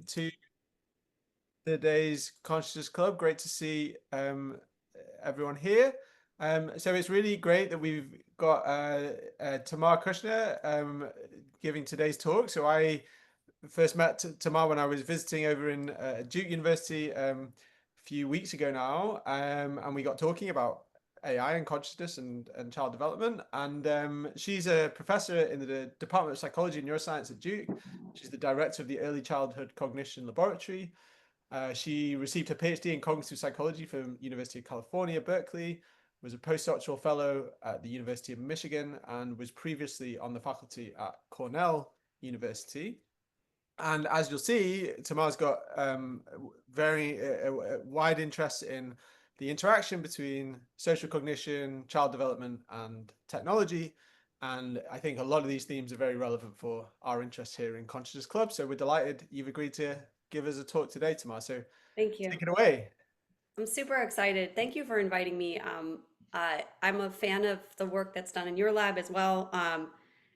to today's Consciousness Club. Great to see everyone here. So it's really great that we've got Tamar Kushnir giving today's talk. So I first met Tamar when I was visiting over in Duke University a few weeks ago now, and we got talking about AI and consciousness and child development. And she's a professor in the Department of Psychology and Neuroscience at Duke. She's the director of the Early Childhood Cognition Laboratory. She received her PhD in cognitive psychology from University of California, Berkeley, was a postdoctoral fellow at the University of Michigan, and was previously on the faculty at Cornell University. And as you'll see, Tamar's got very wide interest in the interaction between social cognition, child development, and technology. And I think a lot of these themes are very relevant for our interest here in Consciousness Club. So we're delighted you've agreed to give us a talk today, Tamar. So Thank you. take it away. I'm super excited. Thank you for inviting me. I'm a fan of the work that's done in your lab as well.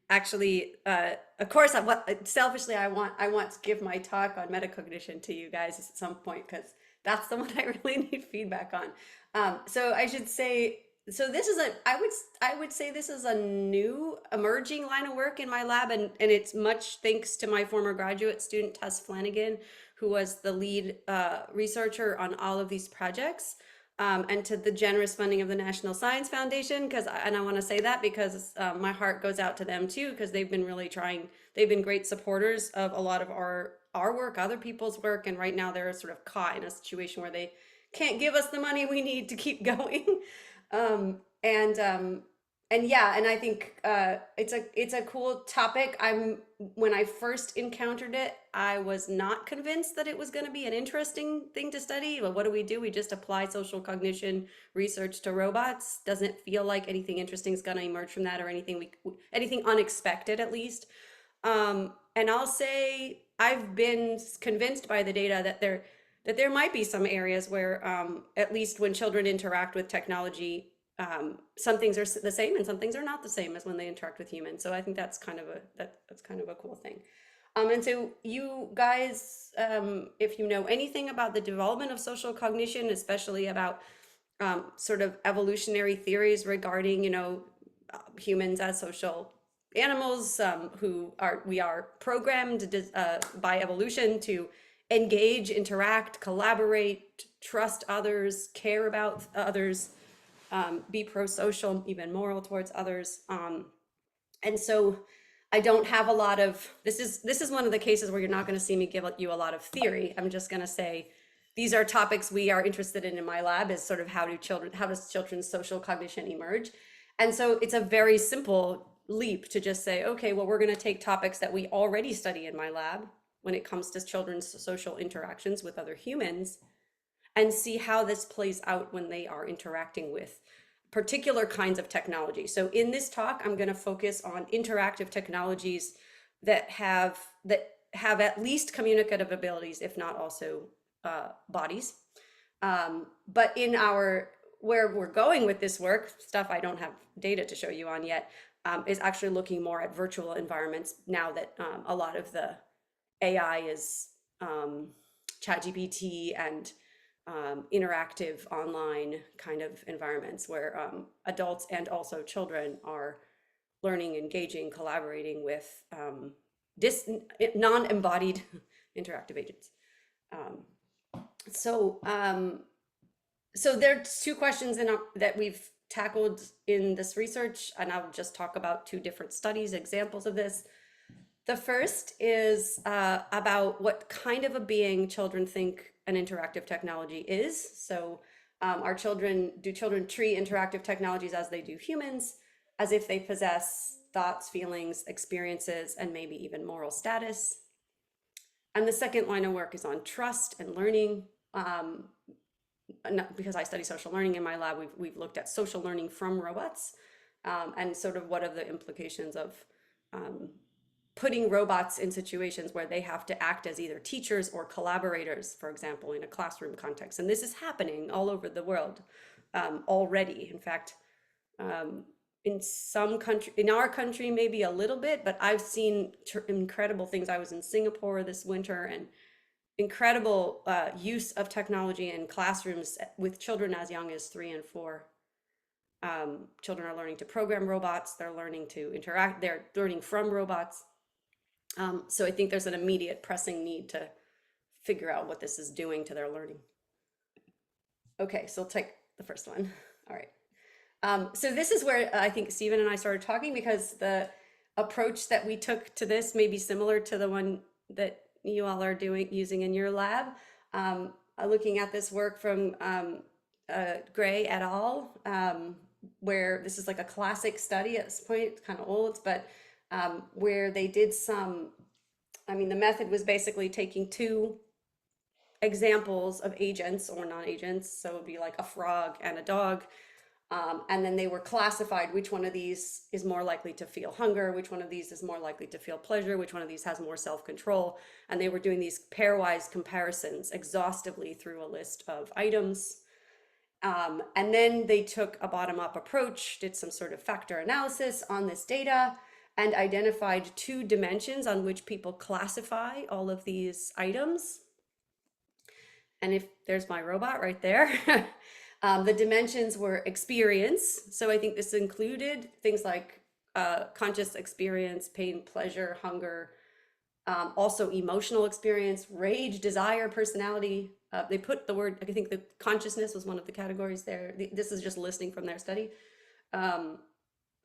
Of course, selfishly, I want to give my talk on metacognition to you guys at some point because that's the one I really need feedback on. So I should say, so this is a, I would say this is a new emerging line of work in my lab, and it's much thanks to my former graduate student Tess Flanagan, who was the lead researcher on all of these projects, and to the generous funding of the National Science Foundation, and I want to say that because my heart goes out to them too, because they've been really trying. They've been great supporters of a lot of our work, other people's work, and right now they're sort of caught in a situation where they can't give us the money we need to keep going. Um, and um, and yeah, and I think it's a cool topic. When I first encountered it, I was not convinced that it was going to be an interesting thing to study. Well, what do? We just apply social cognition research to robots. Doesn't feel like anything interesting is going to emerge from that, or anything unexpected at least. And I'll say I've been convinced by the data that there might be some areas where, at least when children interact with technology, some things are the same and some things are not the same as when they interact with humans. So I think that's kind of a cool thing. And so you guys, if you know anything about the development of social cognition, especially about sort of evolutionary theories regarding, humans as social animals, we are programmed by evolution to engage, interact, collaborate, trust others, care about others, be pro-social, even moral towards others. And so I don't have a lot of, this is one of the cases where you're not going to see me give you a lot of theory. I'm just going to say these are topics we are interested in my lab, is sort of how does children's social cognition emerge? And so it's a very simple leap to just say, okay, well, we're going to take topics that we already study in my lab when it comes to children's social interactions with other humans, and see how this plays out when they are interacting with particular kinds of technology. So in this talk, I'm going to focus on interactive technologies that have at least communicative abilities, if not also bodies. But where we're going with this work, stuff I don't have data to show you on yet, is actually looking more at virtual environments now that a lot of the AI is ChatGPT and interactive online kind of environments where adults and also children are learning, engaging, collaborating with non-embodied interactive agents. Um, so, so there's two questions that we've tackled in this research, and I'll just talk about two different studies, examples of this. The first is about what kind of a being children think an interactive technology is. So do children treat interactive technologies as they do humans, as if they possess thoughts, feelings, experiences, and maybe even moral status? And the second line of work is on trust and learning. Because I study social learning in my lab, we've looked at social learning from robots, and sort of what are the implications of putting robots in situations where they have to act as either teachers or collaborators, for example, in a classroom context. And this is happening all over the world already. In fact, in our country, maybe a little bit, but I've seen incredible things. I was in Singapore this winter, and incredible use of technology in classrooms with children as young as 3 and 4. Children are learning to program robots. They're learning to interact. They're learning from robots. So I think there's an immediate pressing need to figure out what this is doing to their learning. Okay, so I'll take the first one. All right. So this is where I think Stephen and I started talking, because the approach that we took to this may be similar to the one that you all are using in your lab. Looking at this work from Gray et al., where this is like a classic study at this point, it's kind of old, but where they did some, the method was basically taking two examples of agents or non-agents, so it would be like a frog and a dog, and then they were classified, which one of these is more likely to feel hunger, which one of these is more likely to feel pleasure, which one of these has more self-control, and they were doing these pairwise comparisons exhaustively through a list of items. And then they took a bottom-up approach, did some sort of factor analysis on this data, and identified 2 dimensions on which people classify all of these items. And if there's my robot right there, the dimensions were experience. So I think this included things like conscious experience, pain, pleasure, hunger, also emotional experience, rage, desire, personality. They put the word, I think the consciousness was one of the categories there. This is just listing from their study. And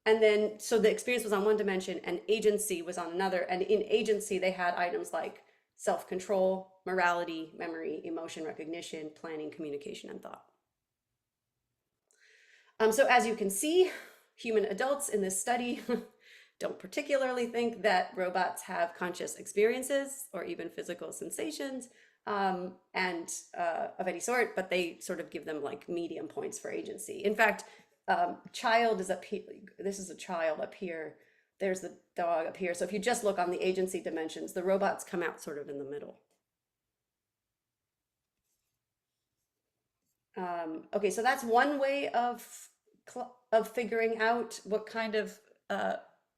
then, so the experience was on one dimension and agency was on another. And in agency, they had items like self-control, morality, memory, emotion recognition, planning, communication, and thought. So as you can see, human adults in this study don't particularly think that robots have conscious experiences or even physical sensations of any sort, but they sort of give them like medium points for agency. In fact, child is up here. This is a child up here. There's the dog up here. So if you just look on the agency dimensions, the robots come out sort of in the middle. Okay, so that's one way of figuring out what kind of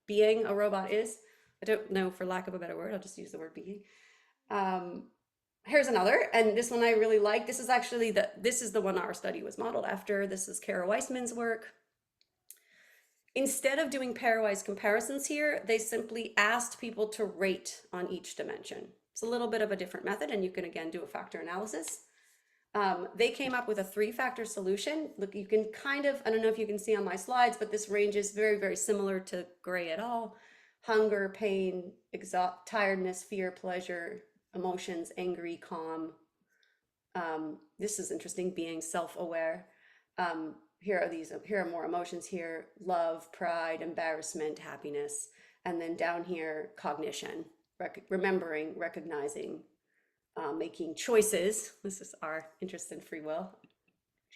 being a robot is. I don't know, for lack of a better word, I'll just use the word being. Here's another, and this one I really like. This is actually this is the one our study was modeled after. This is Kara Weissman's work. Instead of doing pairwise comparisons here, they simply asked people to rate on each dimension. It's a little bit of a different method, and you can again do a factor analysis. They came up with a 3-factor solution. Look, you can kind of, I don't know if you can see on my slides, but this range is very, very similar to Gray et al. Hunger, pain, tiredness, fear, pleasure, emotions, angry, calm. This is interesting, being self-aware. Here are more emotions here: love, pride, embarrassment, happiness. And then down here, cognition, remembering, recognizing, making choices. This is our interest in free will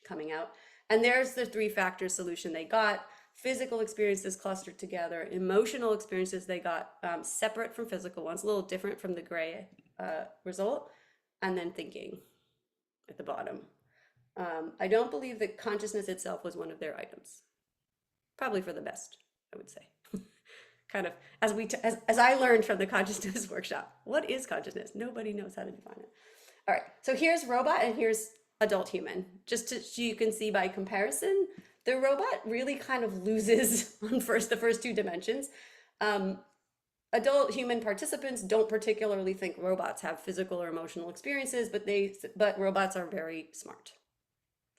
coming out. And there's the 3-factor solution they got. Physical experiences clustered together, emotional experiences they got separate from physical ones, a little different from the Gray result, and then thinking at the bottom. I don't believe that consciousness itself was one of their items. Probably for the best, I would say. Kind of, as I learned from the consciousness workshop, what is consciousness? Nobody knows how to define it. All right, so here's robot and here's adult human. Just so you can see by comparison, the robot really kind of loses on the first 2 dimensions. Adult human participants don't particularly think robots have physical or emotional experiences, but robots are very smart,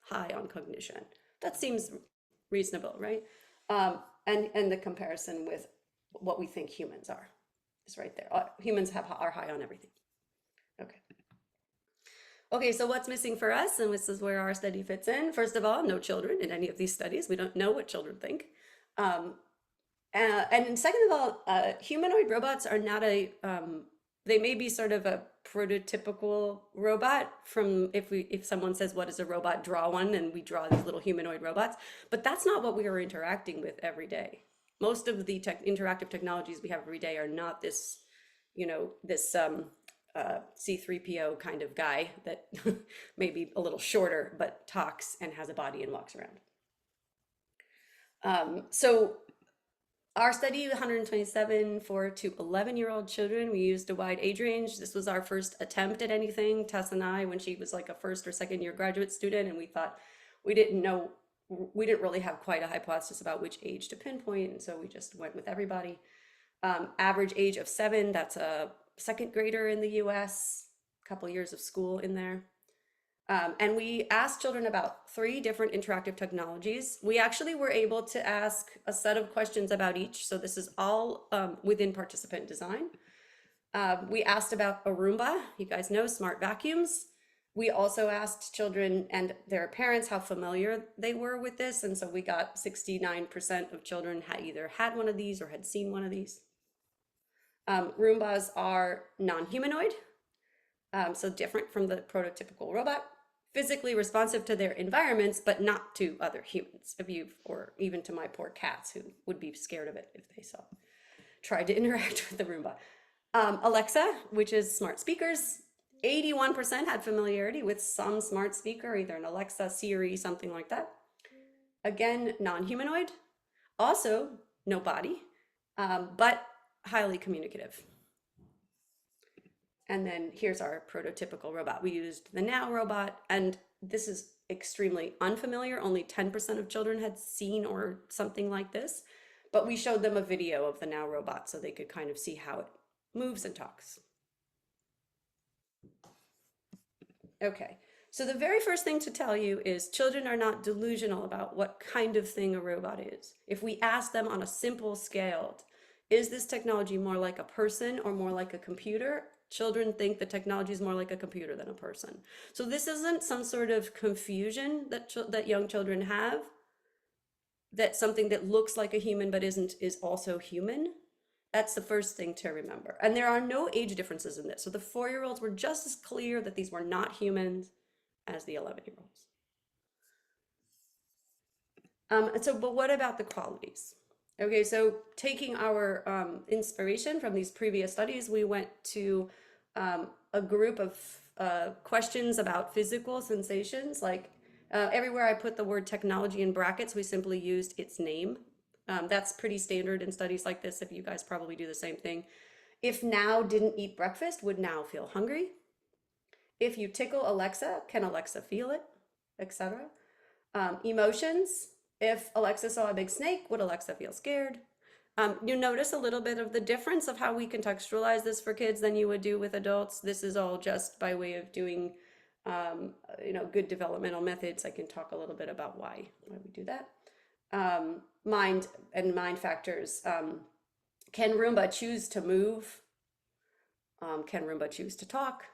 high on cognition. That seems reasonable, right? And the comparison with what we think humans are is right there. Humans are high on everything. Okay. Okay, so what's missing for us? And this is where our study fits in. First of all, no children in any of these studies. We don't know what children think. And second of all, humanoid robots are not they may be sort of a prototypical robot from if someone says, what is a robot, draw one, and we draw these little humanoid robots, but that's not what we are interacting with every day. Most of the interactive technologies we have every day are not this, this C3PO kind of guy that may be a little shorter, but talks and has a body and walks around. So Our study, 127 to 11-year-old children. We used a wide age range. This was our first attempt at anything, Tess and I, when she was like a first or second year graduate student, and we thought we didn't know, we didn't really have quite a hypothesis about which age to pinpoint, and so we just went with everybody. Average age of 7, that's a second grader in the US, a couple years of school in there. And we asked children about 3 different interactive technologies. We actually were able to ask a set of questions about each. So this is all within participant design. We asked about a Roomba, you guys know, smart vacuums. We also asked children and their parents how familiar they were with this. And so we got 69% of children had either had one of these or had seen one of these. Roombas are non-humanoid, so different from the prototypical robot. Physically responsive to their environments, but not to other humans, or even to my poor cats who would be scared of it if they tried to interact with the Roomba. Alexa, which is smart speakers, 81% had familiarity with some smart speaker, either an Alexa, Siri, something like that. Again, non-humanoid, also no body, but highly communicative. And then here's our prototypical robot. We used the Now robot, and this is extremely unfamiliar. Only 10% of children had seen or something like this, but we showed them a video of the Now robot so they could kind of see how it moves and talks. Okay, so the very first thing to tell you is children are not delusional about what kind of thing a robot is. If we ask them on a simple scale, is this technology more like a person or more like a computer? Children think the technology is more like a computer than a person. So this isn't some sort of confusion that young children have, that something that looks like a human but isn't is also human. That's the first thing to remember. And there are no age differences in this. So the 4-year-olds were just as clear that these were not humans as the 11-year-olds. But what about the qualities? Okay, so taking our inspiration from these previous studies, we went to a group of questions about physical sensations. Like everywhere I put the word technology in brackets, we simply used its name. That's pretty standard in studies like this, if you guys probably do the same thing. If Now didn't eat breakfast, would Now feel hungry? If you tickle Alexa, can Alexa feel it? Etc. Emotions. If Alexa saw a big snake, would Alexa feel scared? You notice a little bit of the difference of how we contextualize this for kids than you would do with adults. This is all just by way of doing, good developmental methods. I can talk a little bit about why we do that. Mind and mind factors. Can Roomba choose to move? Can Roomba choose to talk?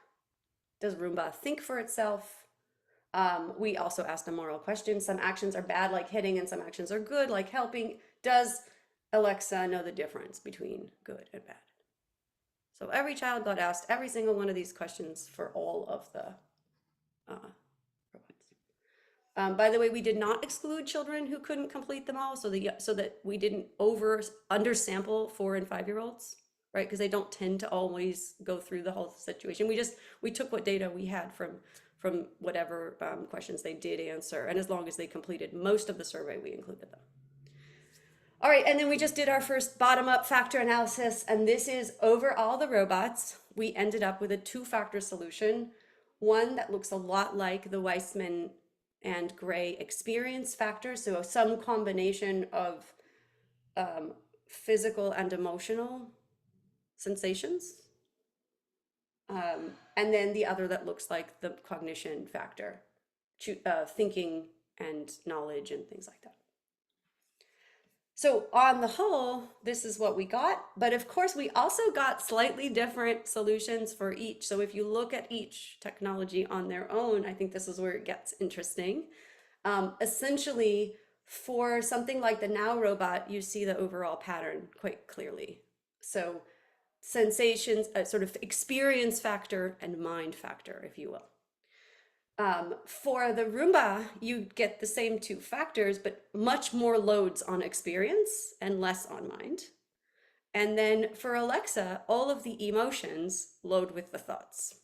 Does Roomba think for itself? We also asked a moral question. Some actions are bad, like hitting, and some actions are good, like helping. Does Alexa know the difference between good and bad? So every child got asked every single one of these questions for all of the robots. By the way, we did not exclude children who couldn't complete them all, so that we didn't undersample 4 and 5-year-olds, right? Because they don't tend to always go through the whole situation. We took what data we had from whatever questions they did answer, and as long as they completed most of the survey, we included them. All right, and then we just did our first bottom-up factor analysis, and this is over all the robots. We ended up with a 2-factor solution, one that looks a lot like the Weissman and Gray experience factor, so some combination of physical and emotional sensations. And then the other that looks like the cognition factor, thinking and knowledge and things like that. So on the whole, this is what we got. But of course, we also got slightly different solutions for each. So if you look at each technology on their own, I think this is where it gets interesting. Essentially, for something like the Now robot, you see the overall pattern quite clearly. So sensations, sort of experience factor and mind factor, if you will. For the Roomba, you get the same 2 factors, but much more loads on experience and less on mind. And then for Alexa, all of the emotions load with the thoughts.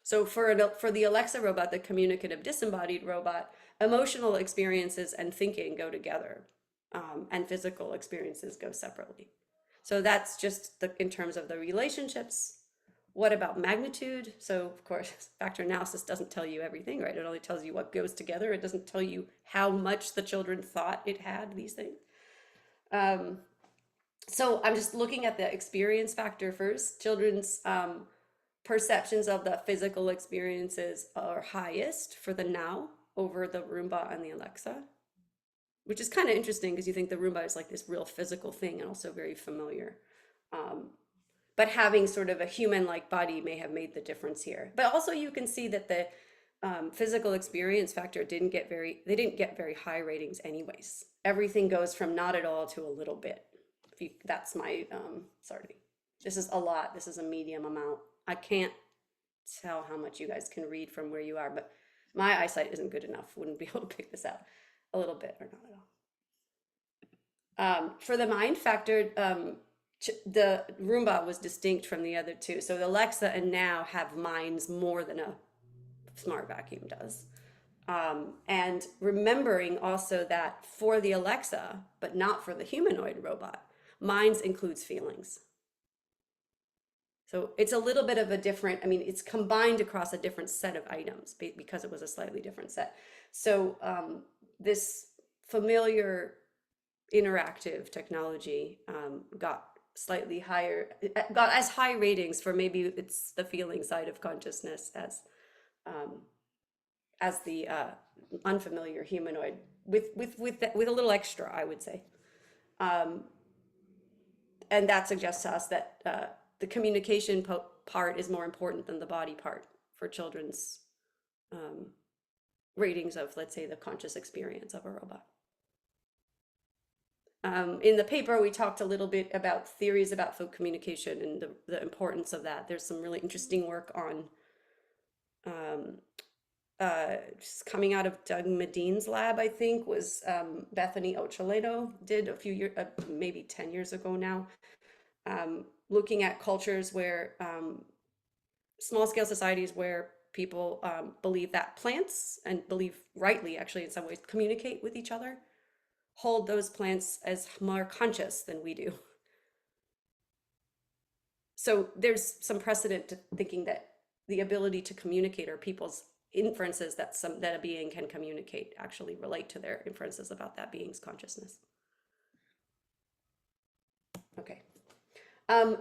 So for the Alexa robot, the communicative disembodied robot, emotional experiences and thinking go together. and physical experiences go separately. So that's just in terms of the relationships. What about magnitude? So of course, factor analysis doesn't tell you everything, right? It only tells you what goes together. It doesn't tell you how much the children thought it had these things. Um, so I'm just looking at the experience factor first. Children's perceptions of the physical experiences are highest for the now over the Roomba and the Alexa, which is kind of interesting because you think the Roomba is like this real physical thing and also very familiar. Um, but having sort of a human-like body may have made the difference here. But also you can see that the physical experience factor they didn't get very high ratings anyways. Everything goes from not at all to a little bit. That's my, sorry. This is a lot. This is a medium amount. I can't tell how much you guys can read from where you are, but my eyesight isn't good enough. Wouldn't be able to pick this out a little bit or not at all. For the mind factor, the Roomba was distinct from the other two. So the Alexa and Now have minds more than a smart vacuum does. And remembering also that for the Alexa, but not for the humanoid robot, minds includes feelings. So it's a little bit of a different, I mean, it's combined across a different set of items because it was a slightly different set. So this familiar interactive technology got slightly higher, got as high ratings for maybe it's the feeling side of consciousness as the unfamiliar humanoid with a little extra, I would say. And that suggests to us that the communication part is more important than the body part for children's ratings of, let's say, the conscious experience of a robot. In the paper, we talked a little bit about theories about folk communication and the importance of that. There's some really interesting work on just coming out of Doug Medine's lab, I think, was Bethany Ocholedo did a few years, maybe 10 years ago now, looking at cultures where small scale societies where people believe that plants, and believe rightly actually in some ways, communicate with each other, hold those plants as more conscious than we do. So there's some precedent to thinking that the ability to communicate or people's inferences that a being can communicate actually relate to their inferences about that being's consciousness. Okay.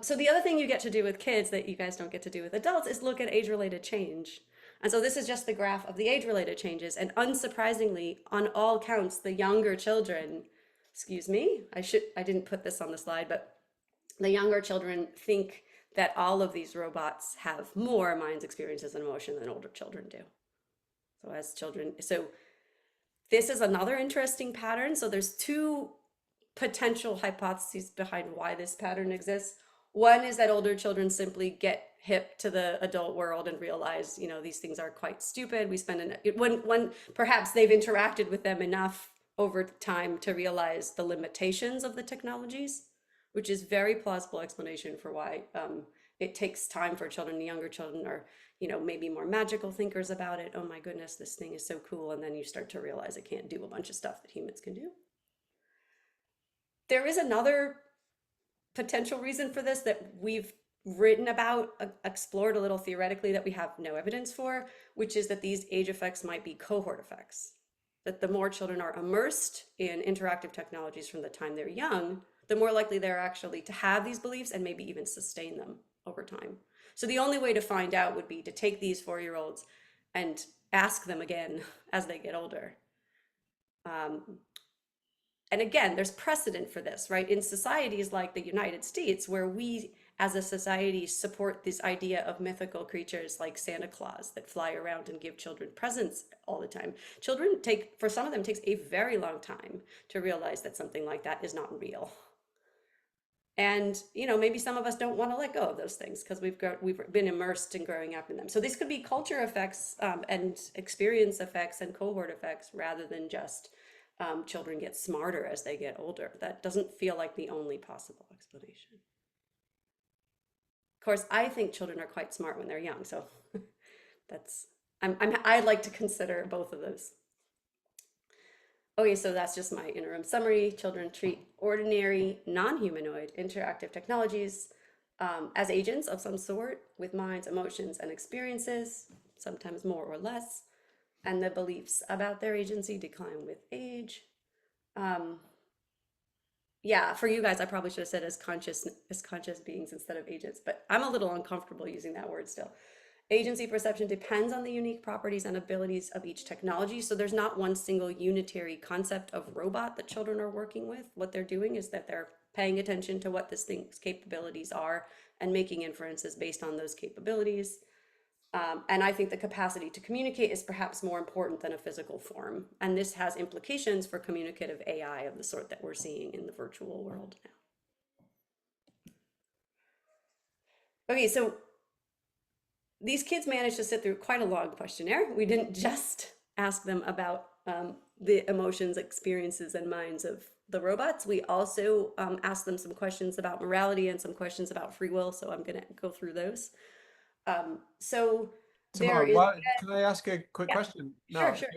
So the other thing you get to do with kids that you guys don't get to do with adults is look at age-related change. And so this is just the graph of the age-related changes. And unsurprisingly, on all counts, the younger children, excuse me, I didn't put this on the slide, but the younger children think that all of these robots have more minds, experiences, and emotion than older children do. So this is another interesting pattern. So there's two potential hypotheses behind why this pattern exists. One is that older children simply get hip to the adult world and realize, these things are quite stupid. We spend perhaps they've interacted with them enough over time to realize the limitations of the technologies, which is very plausible explanation for why it takes time for children. The younger children are, maybe more magical thinkers about it. Oh my goodness, this thing is so cool. And then you start to realize it can't do a bunch of stuff that humans can do. There is another potential reason for this that we've written about, explored a little theoretically, that we have no evidence for, which is that these age effects might be cohort effects. That the more children are immersed in interactive technologies from the time they're young, the more likely they're actually to have these beliefs and maybe even sustain them over time. So the only way to find out would be to take these 4-year-olds and ask them again as they get older. And again, there's precedent for this, right? In societies like the United States, where we as a society support this idea of mythical creatures like Santa Claus that fly around and give children presents all the time. For some of them, takes a very long time to realize that something like that is not real. And, maybe some of us don't want to let go of those things because we've been immersed in growing up in them. So these could be culture effects and experience effects and cohort effects rather than just children get smarter as they get older. That doesn't feel like the only possible explanation. Of course, I think children are quite smart when they're young, so I like to consider both of those. Okay, so that's just my interim summary. Children treat ordinary, non-humanoid interactive technologies as agents of some sort with minds, emotions, and experiences, sometimes more or less, and the beliefs about their agency decline with age. Um, yeah, for you guys, I probably should have said as conscious beings instead of agents, but I'm a little uncomfortable using that word still. Agency perception depends on the unique properties and abilities of each technology. So there's not one single unitary concept of robot that children are working with. What they're doing is that they're paying attention to what this thing's capabilities are and making inferences based on those capabilities. And I think the capacity to communicate is perhaps more important than a physical form. And this has implications for communicative AI of the sort that we're seeing in the virtual world now. Okay, so these kids managed to sit through quite a long questionnaire. We didn't just ask them about the emotions, experiences, and minds of the robots. We also asked them some questions about morality and some questions about free will. So I'm going to go through those. So there Tamar, is, what can I ask a quick yeah, question sure, now? sure.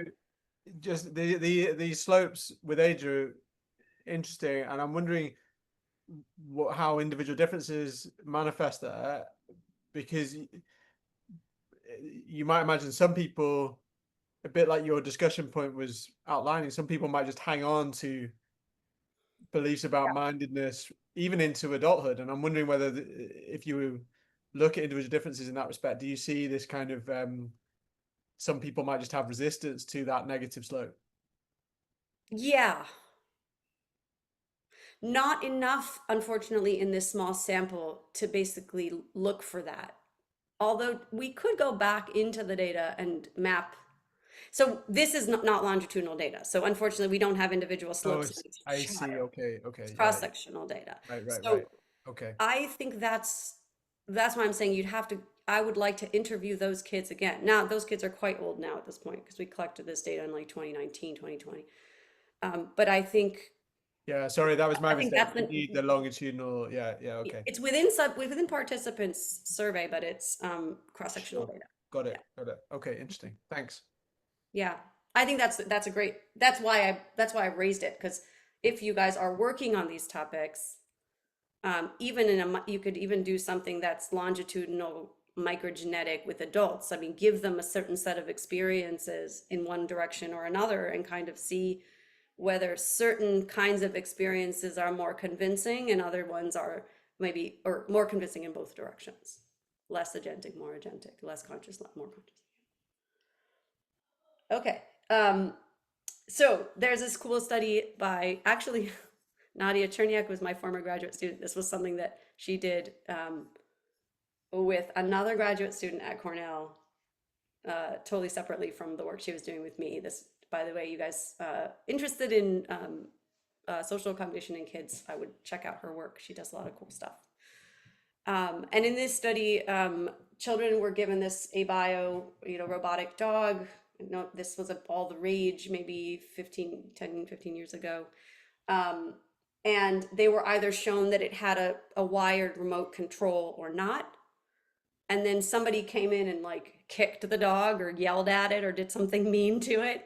Just these slopes with age are interesting, and I'm wondering how individual differences manifest there, because you might imagine some people, a bit like your discussion point was outlining, some people might just hang on to beliefs about mindedness even into adulthood. And I'm wondering whether if you look at individual differences in that respect, do you see this kind of some people might just have resistance to that negative slope? Yeah, not enough, unfortunately, in this small sample to basically look for that. Although we could go back into the data and map. So this is not longitudinal data. So unfortunately, we don't have individual Oh, slopes in each I see. child. Okay, It's okay, yeah, cross-sectional data. right, right, right. So Okay, I think that's why I'm saying you'd have to, I would like to interview those kids again. Now, those kids are quite old now at this point because we collected this data in like 2019, 2020. But yeah. Sorry, that was my I think mistake. that's We need the longitudinal. Yeah, yeah. Okay, it's within participants survey, but it's cross-sectional sure. data. Got Yeah. it. Got it. Okay, interesting. Thanks. Yeah. I think that's a great, that's why I raised it, because if you guys are working on these topics, even you could even do something that's longitudinal microgenetic with adults. I mean, give them a certain set of experiences in one direction or another and kind of see whether certain kinds of experiences are more convincing and other ones are maybe, or more convincing in both directions. Less agentic, more agentic, less conscious, more conscious. Okay. So there's this cool study by actually Nadia Cherniak was my former graduate student. This was something that she did with another graduate student at Cornell, totally separately from the work she was doing with me. This, by the way, you guys interested in social cognition in kids, I would check out her work. She does a lot of cool stuff. And in this study, children were given this abio, robotic dog. This was all the rage, maybe 10, 15 years ago. And they were either shown that it had a wired remote control or not. And then somebody came in and like kicked the dog or yelled at it or did something mean to it.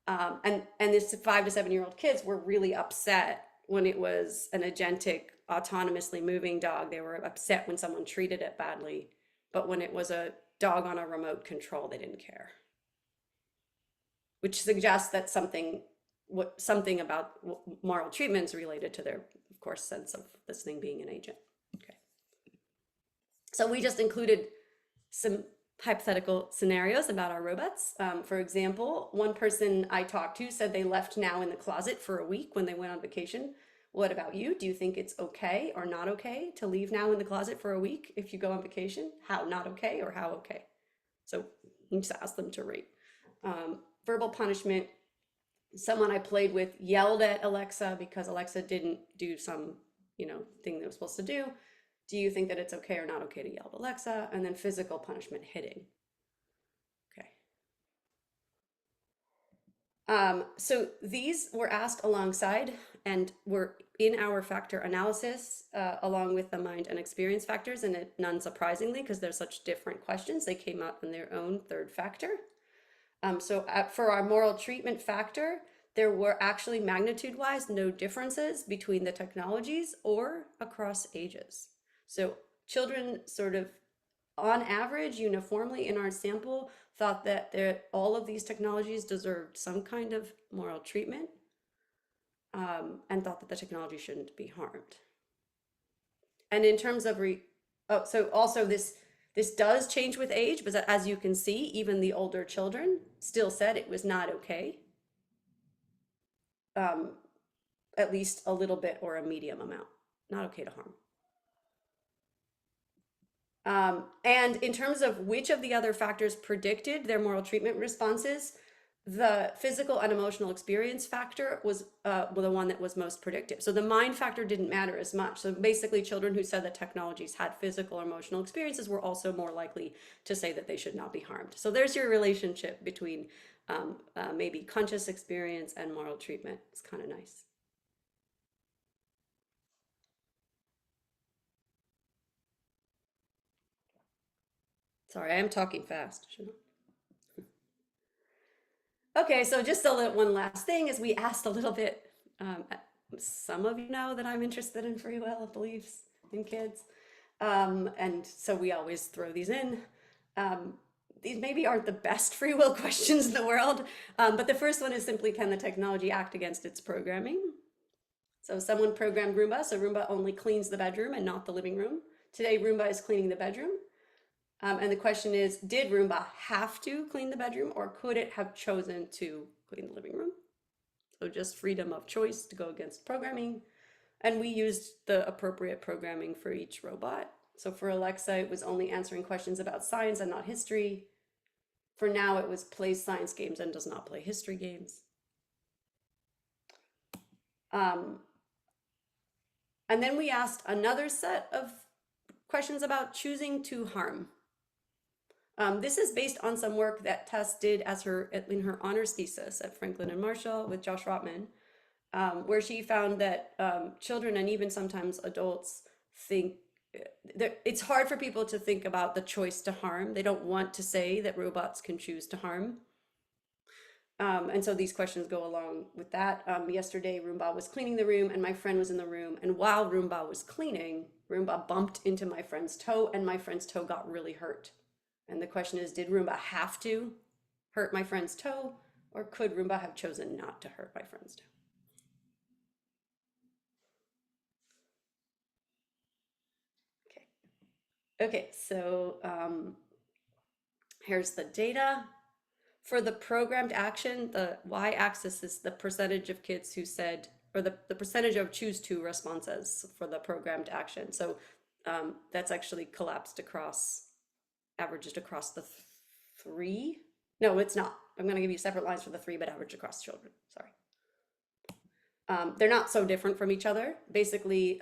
And this 5 to 7 year old kids were really upset when it was an agentic, autonomously moving dog. They were upset when someone treated it badly, but when it was a dog on a remote control, they didn't care. Which suggests that something about moral treatments related to their, of course, sense of this thing being an agent. Okay. So we just included some hypothetical scenarios about our robots. For example, one person I talked to said they left Now in the closet for a week when they went on vacation. What about you? Do you think it's okay or not okay to leave Now in the closet for a week if you go on vacation? How not okay or how okay? So you just ask them to rate. Verbal punishment. Someone I played with yelled at Alexa because Alexa didn't do some, thing they was supposed to do. Do you think that it's okay or not okay to yell at Alexa? And then physical punishment, hitting. Okay. So these were asked alongside and were in our factor analysis, along with the mind and experience factors, and none surprisingly, because they're such different questions, they came up in their own third factor. So for our moral treatment factor, there were actually magnitude-wise no differences between the technologies or across ages. So children sort of, on average, uniformly in our sample, thought that all of these technologies deserved some kind of moral treatment, and thought that the technology shouldn't be harmed. And in terms of so also this does change with age, but as you can see, even the older children still said it was not okay, at least a little bit or a medium amount, not okay to harm. And in terms of which of the other factors predicted their moral treatment responses, the physical and emotional experience factor was the one that was most predictive. So the mind factor didn't matter as much. So basically, children who said that technologies had physical or emotional experiences were also more likely to say that they should not be harmed. So there's your relationship between maybe conscious experience and moral treatment. It's kind of nice. Sorry, I am talking fast. Okay, so just one last thing is we asked a little bit. Some of you know that I'm interested in free will beliefs in kids, and so we always throw these in. These maybe aren't the best free will questions in the world, but the first one is simply, can the technology act against its programming? So someone programmed Roomba, so Roomba only cleans the bedroom and not the living room. Today, Roomba is cleaning the bedroom. And the question is, did Roomba have to clean the bedroom, or could it have chosen to clean the living room? So just freedom of choice to go against programming. And we used the appropriate programming for each robot. So for Alexa, it was only answering questions about science and not history. For Now, it was plays science games and does not play history games. And then we asked another set of questions about choosing to harm. This is based on some work that Tess did in her honors thesis at Franklin and Marshall with Josh Rotman, where she found that children and even sometimes adults think it's hard for people to think about the choice to harm. They don't want to say that robots can choose to harm. And so these questions go along with that. Yesterday, Roomba was cleaning the room and my friend was in the room. And while Roomba was cleaning, Roomba bumped into my friend's toe and my friend's toe got really hurt. And the question is, did Roomba have to hurt my friend's toe, or could Roomba have chosen not to hurt my friend's toe? Okay, so here's the data. For the programmed action, the y-axis is the percentage of kids who said, or the percentage of choose to responses for the programmed action. So that's actually collapsed across, averaged across the three. No, it's not. I'm going to give you separate lines for the three, but averaged across children. Sorry. They're not so different from each other. Basically,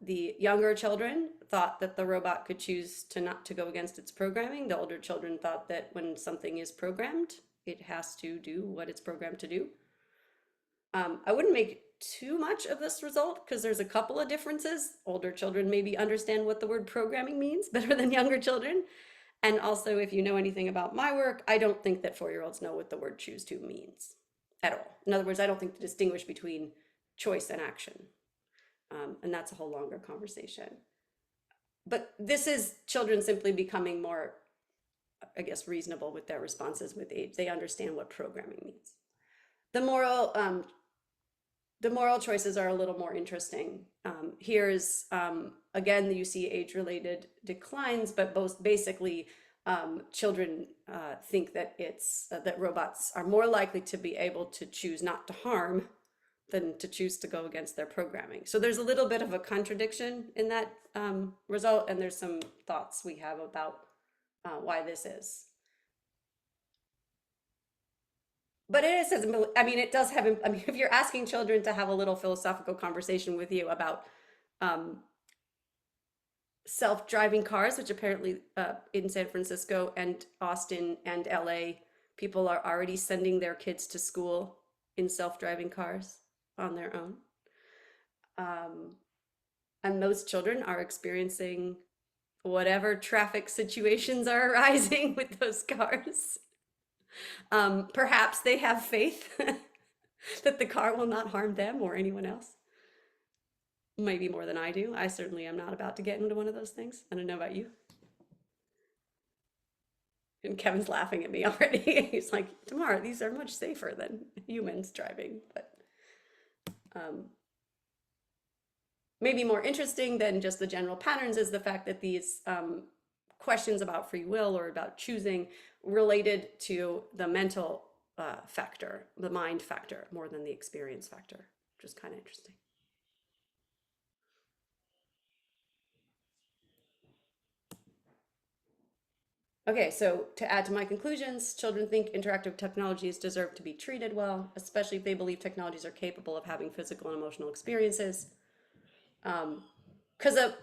the younger children thought that the robot could choose to not to go against its programming. The older children thought that when something is programmed, it has to do what it's programmed to do. I wouldn't make too much of this result because there's a couple of differences. Older children maybe understand what the word programming means better than younger children. And also, if you know anything about my work, I don't think that 4-year-olds know what the word choose to means at all. In other words, I don't think to distinguish between choice and action. And that's a whole longer conversation. But this is children simply becoming more, I guess, reasonable with their responses with age. They understand what programming means. The moral choices are a little more interesting. Here's, again, you see age-related declines, but both basically children think that that robots are more likely to be able to choose not to harm than to choose to go against their programming. So there's a little bit of a contradiction in that result, and there's some thoughts we have about why this is. But it is, I mean, it does have, I mean, if you're asking children to have a little philosophical conversation with you about self-driving cars, which apparently in San Francisco and Austin and LA, people are already sending their kids to school in self-driving cars on their own. And those children are experiencing whatever traffic situations are arising with those cars. Perhaps they have faith that the car will not harm them or anyone else. Maybe more than I do. I certainly am not about to get into one of those things. I don't know about you. And Kevin's laughing at me already. He's like, Tamar, these are much safer than humans driving, but um, maybe more interesting than just the general patterns is the fact that these questions about free will or about choosing related to the mental factor, the mind factor, more than the experience factor, which is kind of interesting. Okay, so to add to my conclusions, children think interactive technologies deserve to be treated well, especially if they believe technologies are capable of having physical and emotional experiences. Because a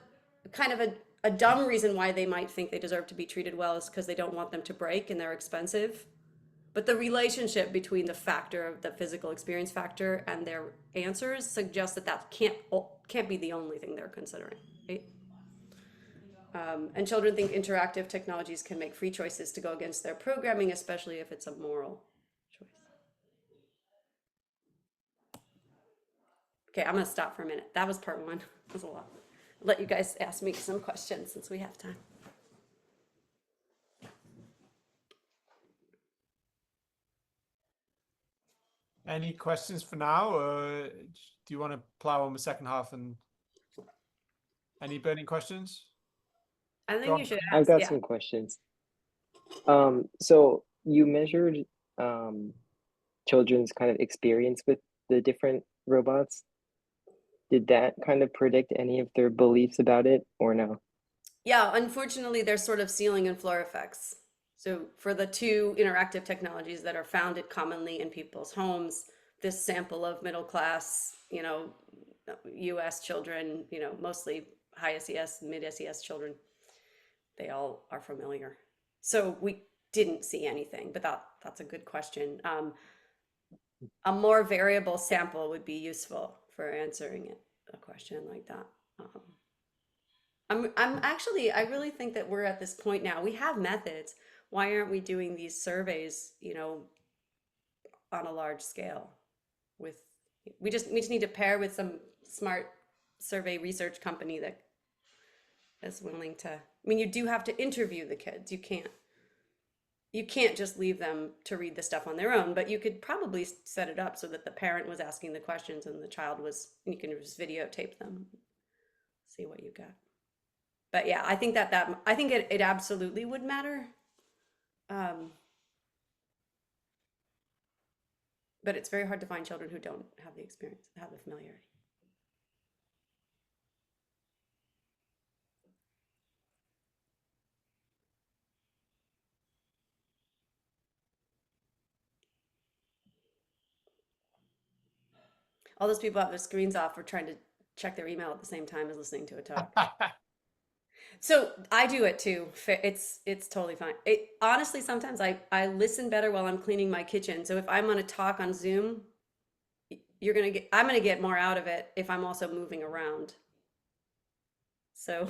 kind of a dumb reason why they might think they deserve to be treated well is because they don't want them to break and they're expensive. But the relationship between the factor of the physical experience factor and their answers suggests that that can't be the only thing they're considering, right? And children think interactive technologies can make free choices to go against their programming, especially if it's a moral choice. Okay, I'm gonna stop for a minute. That was part one. That was a lot. I'll let you guys ask me some questions since we have time. Any questions for now, or do you want to plow on the second half? And any burning questions? I Go think you on. should I've ask, got yeah. some questions. So you measured um, children's kind of experience with the different robots. Did that kind of predict any of their beliefs about it or no? Yeah, unfortunately, there's sort of ceiling and floor effects. So for the two interactive technologies that are found commonly in people's homes, this sample of middle class, US children, mostly high SES, mid SES children, they all are familiar. So we didn't see anything, but that's a good question. A more variable sample would be useful for answering a question like that. Um, I'm actually, I really think that we're at this point now. We have methods. Why aren't we doing these surveys, on a large scale with, we just need to pair with some smart survey research company that is willing to, I mean, you do have to interview the kids. You can't just leave them to read the stuff on their own, but you could probably set it up so that the parent was asking the questions and the child was, and you can just videotape them, see what you get. But yeah, I think I think it absolutely would matter. Um, but it's very hard to find children who don't have the experience, have the familiarity. All those people have their screens off or trying to check their email at the same time as listening to a talk. So I do it too. It's totally fine. Honestly, sometimes I listen better while I'm cleaning my kitchen. So if I'm on a talk on Zoom, I'm gonna get more out of it if I'm also moving around. So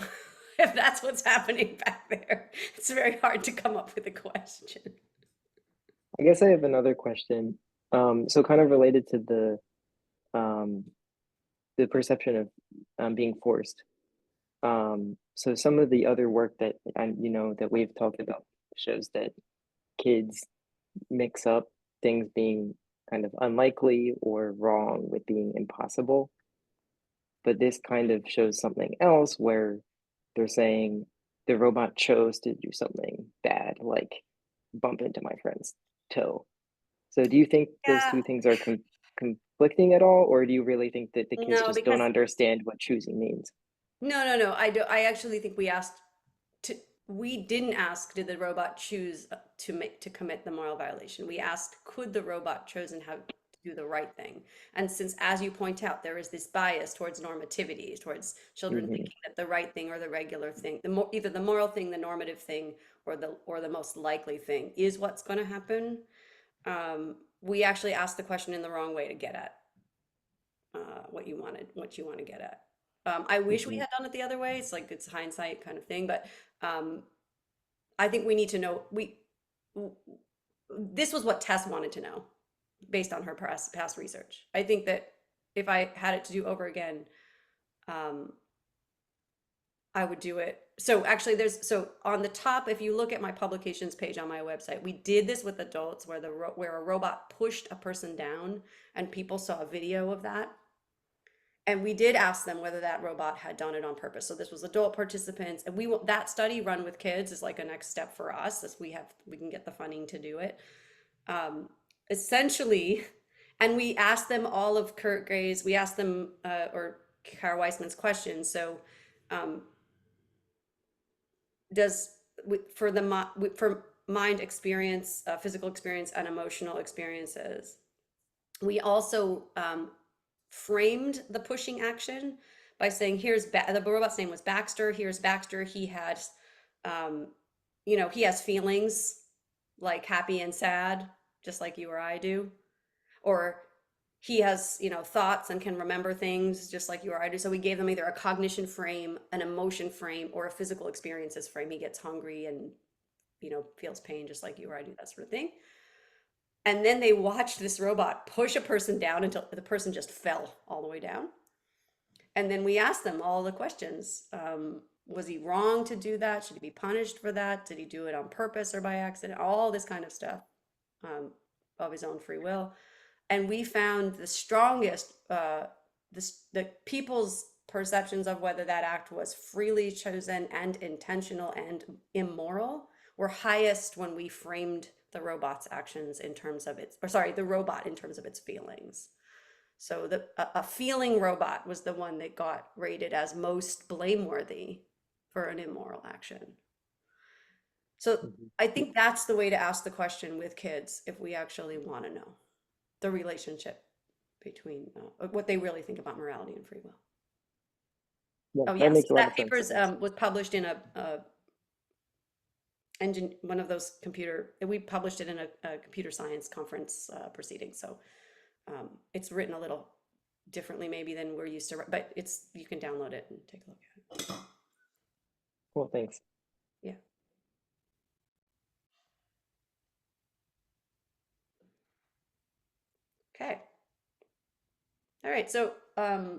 if that's what's happening back there, it's very hard to come up with a question. I guess I have another question. So kind of related to um, the perception of being forced. So some of the other work that that we've talked about shows that kids mix up things being kind of unlikely or wrong with being impossible. But this kind of shows something else where they're saying the robot chose to do something bad, like bump into my friend's toe. So do you think those Yeah, two things are conflicting at all, or do you really think that the kids no, just don't because understand what choosing means? no. I actually think to, we didn't ask, did the robot choose to commit the moral violation? We asked, could the robot chosen have to do the right thing? And since, as you point out, there is this bias towards normativity, towards children Hmm. thinking that the right thing or the regular thing, either the moral thing, the normative thing, or the most likely thing is what's going to happen. We actually asked the question in the wrong way to get at what you want to get at. I wish we Hmm. had done it the other way. It's like it's hindsight kind of thing, but um, I think we need to know this was what Tess wanted to know. based on her past research. I think that if I had it to do over again, I would do it. So actually so on the top, if you look at my publications page on my website, we did this with adults where a robot pushed a person down and people saw a video of that. And we did ask them whether that robot had done it on purpose. So this was adult participants, and that study run with kids is like a next step for us, as we can get the funding to do it. Essentially, and we asked them all of Kurt Gray's, we asked them or Kara Weissman's questions. So for mind experience, physical experience, and emotional experiences, we also framed the pushing action by saying, the robot's name was Baxter. Here's Baxter. He has, he has feelings like happy and sad, just like you or I do. Or he has, thoughts and can remember things just like you or I do. So we gave them either a cognition frame, an emotion frame, or a physical experiences frame. He gets hungry and, feels pain just like you or I do, that sort of thing. And then they watched this robot push a person down until the person just fell all the way down. And then we asked them all the questions. Was he wrong to do that? Should he be punished for that? Did he do it on purpose or by accident? All this kind of stuff of his own free will. And we found the strongest, the people's perceptions of whether that act was freely chosen and intentional and immoral were highest when we framed the robot's actions in terms of the robot in terms of its feelings. So a feeling robot was the one that got rated as most blameworthy for an immoral action. So I think that's the way to ask the question with kids if we actually want to know the relationship between what they really think about morality and free will. Yeah, that makes a lot of paper sense. was published in one of those we published it in a computer science conference proceeding. So it's written a little differently maybe than we're used to, but you can download it and take a look at it. Cool, thanks. Yeah. Okay. All right. So I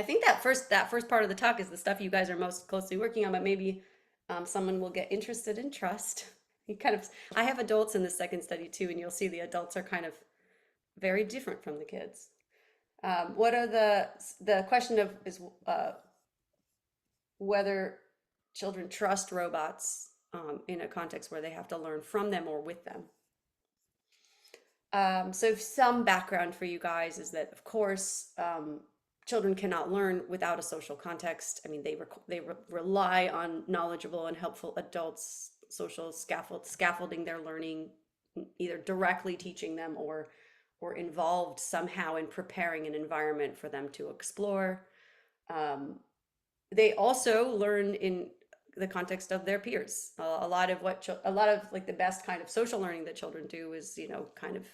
think that first part of the talk is the stuff you guys are most closely working on, but maybe someone will get interested in trust. I have adults in the second study too, and you'll see the adults are kind of very different from the kids. What are the question of is whether children trust robots in a context where they have to learn from them or with them. So some background for you guys is that, of course, children cannot learn without a social context. I mean, they rely on knowledgeable and helpful adults, social scaffolding their learning, either directly teaching them or involved somehow in preparing an environment for them to explore. They also learn in the context of their peers. A lot of like the best kind of social learning that children do is, kind of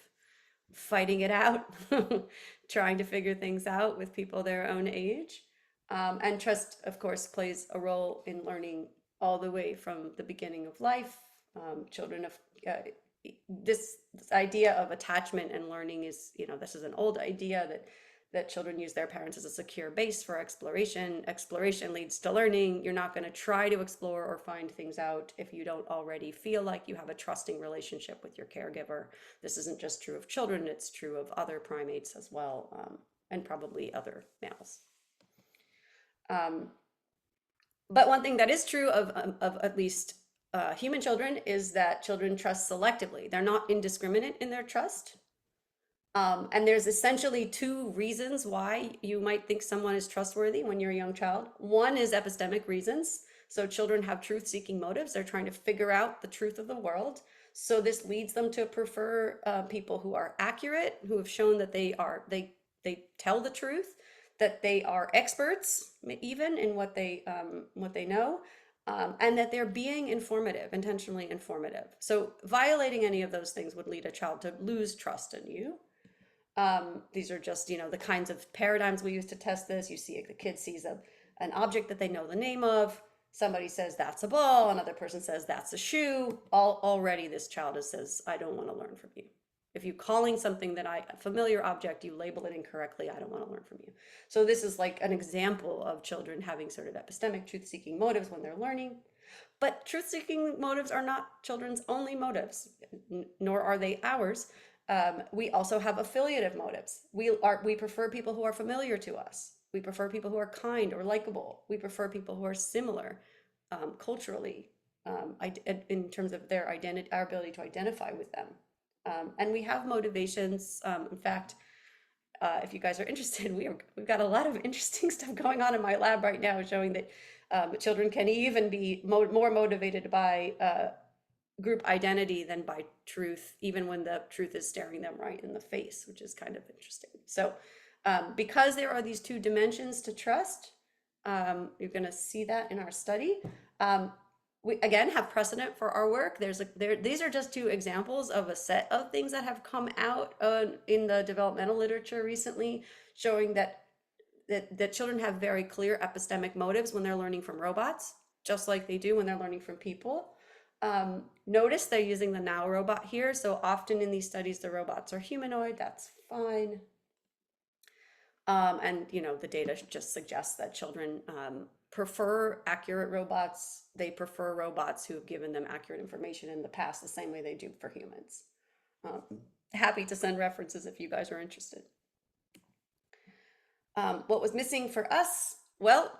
fighting it out, trying to figure things out with people their own age. And trust, of course, plays a role in learning all the way from the beginning of life. Children of this idea of attachment and learning is, this is an old idea that children use their parents as a secure base for exploration. Exploration leads to learning. You're not going to try to explore or find things out if you don't already feel like you have a trusting relationship with your caregiver. This isn't just true of children, it's true of other primates as well, and probably other mammals. But one thing that is true of at least human children is that children trust selectively. They're not indiscriminate in their trust. And there's essentially two reasons why you might think someone is trustworthy when you're a young child. One is epistemic reasons. So children have truth-seeking motives. They're trying to figure out the truth of the world. So this leads them to prefer people who are accurate, who have shown that they tell the truth, that they are experts even in what they know, and that they're being informative, intentionally informative. So violating any of those things would lead a child to lose trust in you. These are just, the kinds of paradigms we use to test this. You see the kid sees an object that they know the name of. Somebody says that's a ball. Another person says that's a shoe. Already this child says, I don't want to learn from you. If you calling something a familiar object, you label it incorrectly, I don't want to learn from you. So this is like an example of children having sort of epistemic truth-seeking motives when they're learning. But truth-seeking motives are not children's only motives, nor are they ours. We also have affiliative motives. We prefer people who are familiar to us. We prefer people who are kind or likable. We prefer people who are similar culturally, in terms of their identity, our ability to identify with them. And we have motivations. In fact, if you guys are interested, we've got a lot of interesting stuff going on in my lab right now, showing that children can even be more motivated by group identity than by truth, even when the truth is staring them right in the face, which is kind of interesting. So because there are these two dimensions to trust, you're going to see that in our study. We again have precedent for our work. These are just two examples of a set of things that have come out in the developmental literature recently, showing that children have very clear epistemic motives when they're learning from robots, just like they do when they're learning from people. Notice they're using the now robot here. So often in these studies, the robots are humanoid. That's fine. And the data just suggests that children prefer accurate robots. They prefer robots who have given them accurate information in the past, the same way they do for humans. Happy to send references if you guys are interested. What was missing for us? Well,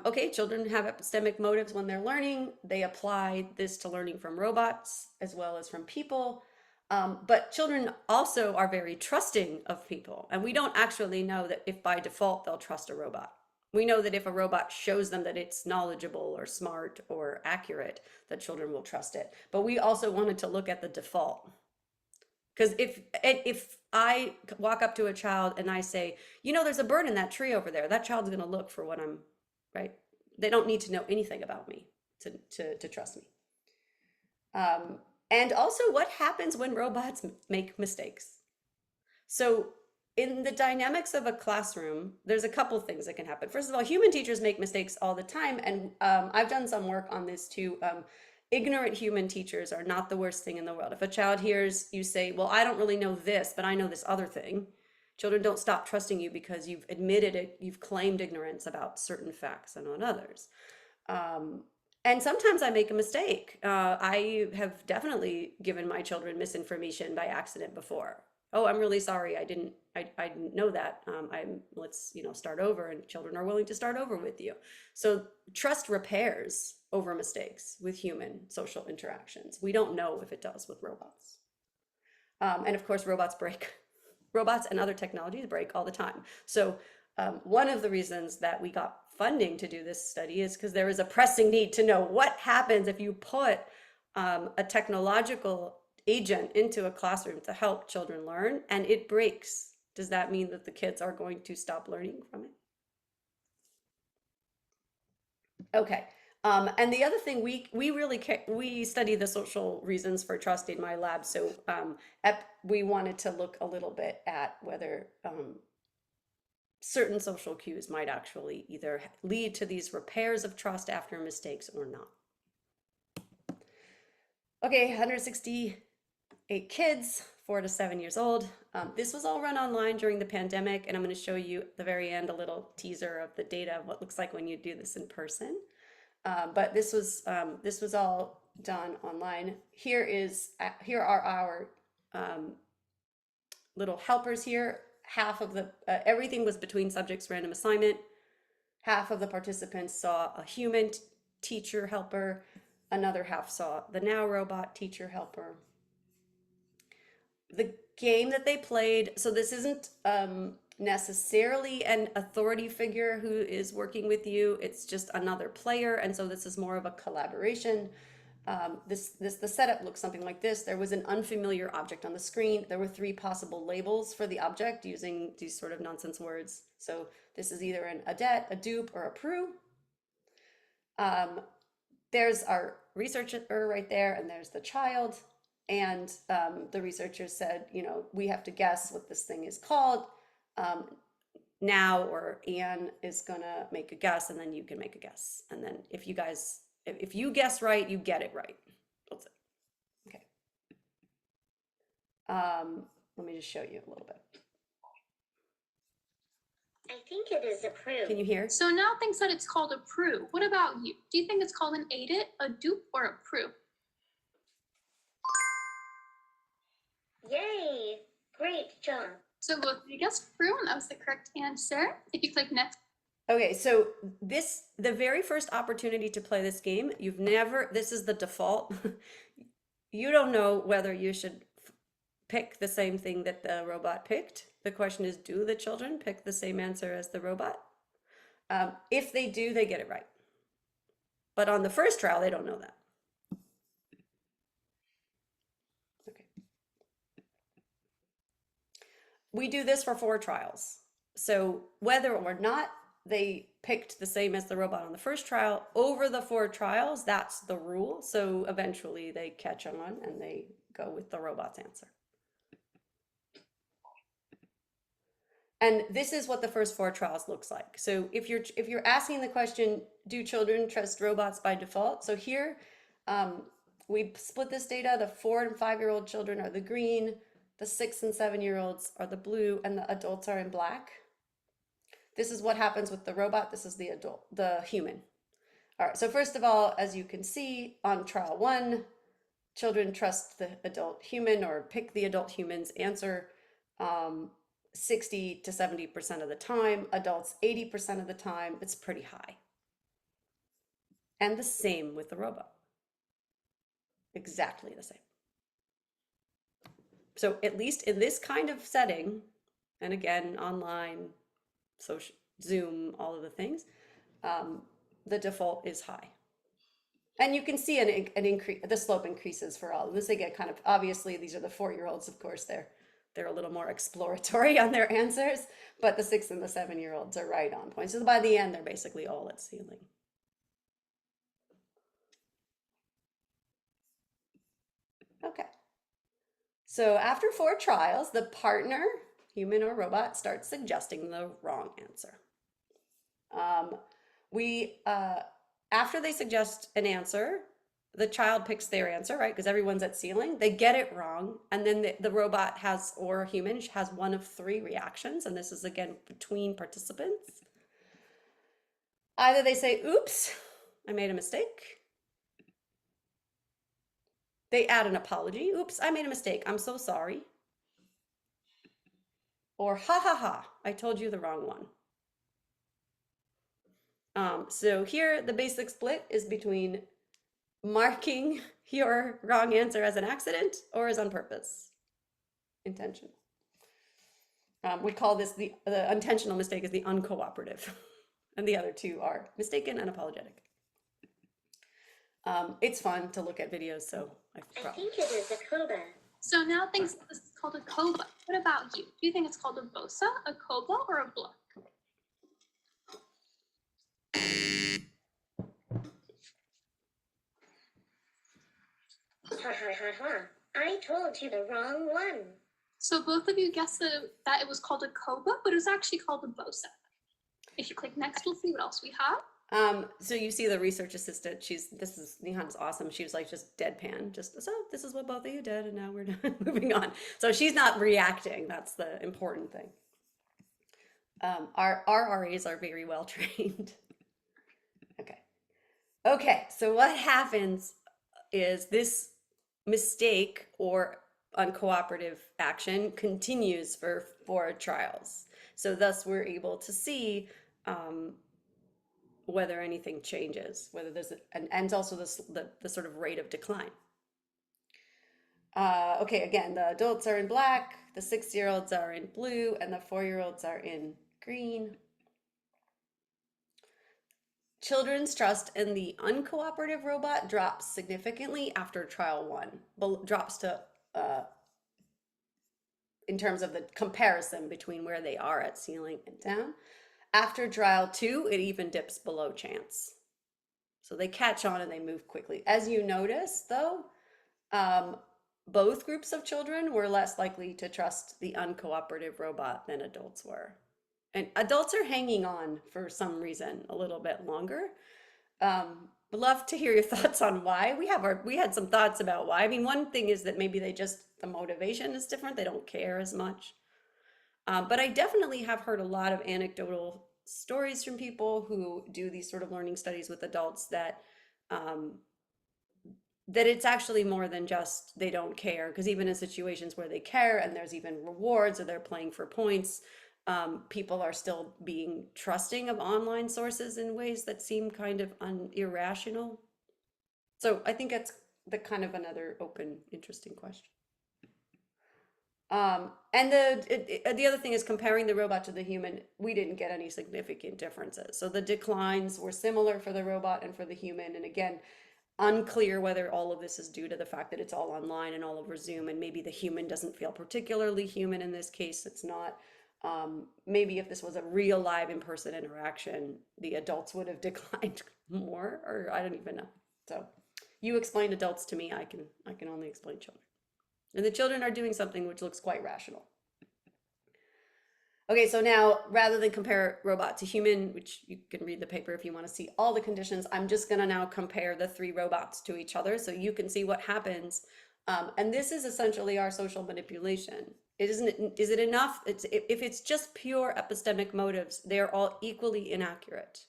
okay, children have epistemic motives when they're learning. They apply this to learning from robots as well as from people. But children also are very trusting of people. And we don't actually know that if by default they'll trust a robot. We know that if a robot shows them that it's knowledgeable or smart or accurate, that children will trust it. But we also wanted to look at the default. Because if I walk up to a child and I say, there's a bird in that tree over there, that child's going to look for what I'm, right? They don't need to know anything about me to trust me. And also what happens when robots make mistakes. So in the dynamics of a classroom, there's a couple things that can happen. First of all, human teachers make mistakes all the time. And I've done some work on this too. Ignorant human teachers are not the worst thing in the world. If a child hears you say, well, I don't really know this, but I know this other thing, children don't stop trusting you because you've admitted it, you've claimed ignorance about certain facts and not others. And sometimes I make a mistake. I have definitely given my children misinformation by accident before. Oh, I'm really sorry. I didn't know that. Let's start over, and children are willing to start over with you. So trust repairs over mistakes with human social interactions. We don't know if it does with robots. And of course, robots break. Robots and other technologies break all the time. So one of the reasons that we got funding to do this study is because there is a pressing need to know what happens if you put a technological agent into a classroom to help children learn and it breaks. Does that mean that the kids are going to stop learning from it? Okay. And the other thing, we study the social reasons for trust in my lab. So we wanted to look a little bit at whether certain social cues might actually either lead to these repairs of trust after mistakes or not. Okay, 168 kids, 4 to 7 years old. This was all run online during the pandemic, and I'm going to show you at the very end a little teaser of the data of what it looks like when you do this in person. But this was all done online. Here are our little helpers here. Half of the everything was between subjects random assignment. Half of the participants saw a human teacher helper. Another half saw the now robot teacher helper. The game that they played, so this isn't necessarily an authority figure who is working with you. It's just another player, and so this is more of a collaboration. The setup looks something like this. There was an unfamiliar object on the screen. There were 3 possible labels for the object using these sort of nonsense words. So this is either an adet, a dupe, or a pru. There's our researcher right there, and there's the child. And the researcher said, we have to guess what this thing is called. Now or Anne is gonna make a guess, and then you can make a guess. And then if you guess right, you get it right. That's it. Okay. Let me just show you a little bit. I think it is approved. Can you hear? So now thinks that it's called approve. What about you? Do you think it's called an aid it, a dupe, or approve? Yay! Great job. So both of you guessed approve, and that was the correct answer. If you click next, Okay, so the very first opportunity to play this game, this is the default. You don't know whether you should pick the same thing that the robot picked. The question is, do the children pick the same answer as the robot? If they do, they get it right. But on the first trial, they don't know that. Okay. We do this for 4 trials. So whether or not they picked the same as the robot on the first trial, over the 4 trials, that's the rule. So eventually they catch on and they go with the robot's answer. And this is what the first 4 trials looks like. So if you're asking the question, do children trust robots by default? So here, we split this data. The 4 and 5-year-old children are the green, the 6 and 7-year-olds are the blue, and the adults are in black. This is what happens with the robot. This is the human. All right, so first of all, as you can see on trial 1, children trust the adult human or pick the adult human's answer 60 to 70% of the time, adults 80% of the time. It's pretty high. And the same with the robot. Exactly the same. So at least in this kind of setting, and again, online, social, Zoom, all of the things, the default is high. And you can see an increase, the slope increases for all of this. They get kind of, obviously, these are the 4-year-olds, of course, they're a little more exploratory on their answers, but the 6 and the 7-year-olds are right on point. So by the end, they're basically all at ceiling. Okay. So after 4 trials, the partner, human or robot, starts suggesting the wrong answer. After they suggest an answer, the child picks their answer, right? Because everyone's at ceiling. They get it wrong. And then the robot has, or human has, one of 3 reactions. And this is, again, between participants. Either they say, oops, I made a mistake. They add an apology. Oops, I made a mistake. I'm so sorry. Or ha ha ha, I told you the wrong one. So here the basic split is between marking your wrong answer as an accident or as on purpose, intentional. We call this the intentional mistake is the uncooperative, and the other 2 are mistaken and apologetic. It's fun to look at videos, so I think it is a COBA. so now thinks this is called a COBA. What about you? Do you think it's called a BOSA, a COBA, or a BLA? Ha ha ha ha. I told you the wrong one. So both of you guessed that it was called a COBA, but it was actually called a BOSA. If you click next, we'll see what else we have. So you see the research assistant, Nihan's awesome. She was like just deadpan, so this is what both of you did, and now we're done, moving on. So she's not reacting. That's the important thing. Our RAs are very well trained. Okay, so what happens is this mistake or uncooperative action continues for 4 trials. So thus we're able to see whether anything changes, whether there's and also the sort of rate of decline. Okay, again, the adults are in black, the 6-year-olds are in blue, and the 4-year-olds are in green. Children's trust in the uncooperative robot drops significantly after trial 1, drops to, in terms of the comparison between where they are at ceiling and down. After trial 2, it even dips below chance. So they catch on and they move quickly. As you notice, though, both groups of children were less likely to trust the uncooperative robot than adults were. And adults are hanging on for some reason a little bit longer. Would love to hear your thoughts on why. We had some thoughts about why. I mean, one thing is that maybe the motivation is different. They don't care as much. But I definitely have heard a lot of anecdotal stories from people who do these sort of learning studies with adults um, that it's actually more than just they don't care. Because even in situations where they care and there's even rewards or they're playing for points, people are still being trusting of online sources in ways that seem kind of irrational. So I think that's the kind of another open, interesting question. And the other thing is comparing the robot to the human, we didn't get any significant differences. So the declines were similar for the robot and for the human. And again, unclear whether all of this is due to the fact that it's all online and all over Zoom, and maybe the human doesn't feel particularly human in this case. It's not. Maybe if this was a real live in-person interaction, the adults would have declined more, or I don't even know. So you explained adults to me, I can only explain children. And the children are doing something which looks quite rational. Okay, so now rather than compare robot to human, which you can read the paper if you want to see all the conditions, I'm just going to now compare the three robots to each other so you can see what happens. And this is essentially our social manipulation. Is it enough? If it's just pure epistemic motives, they're all equally inaccurate.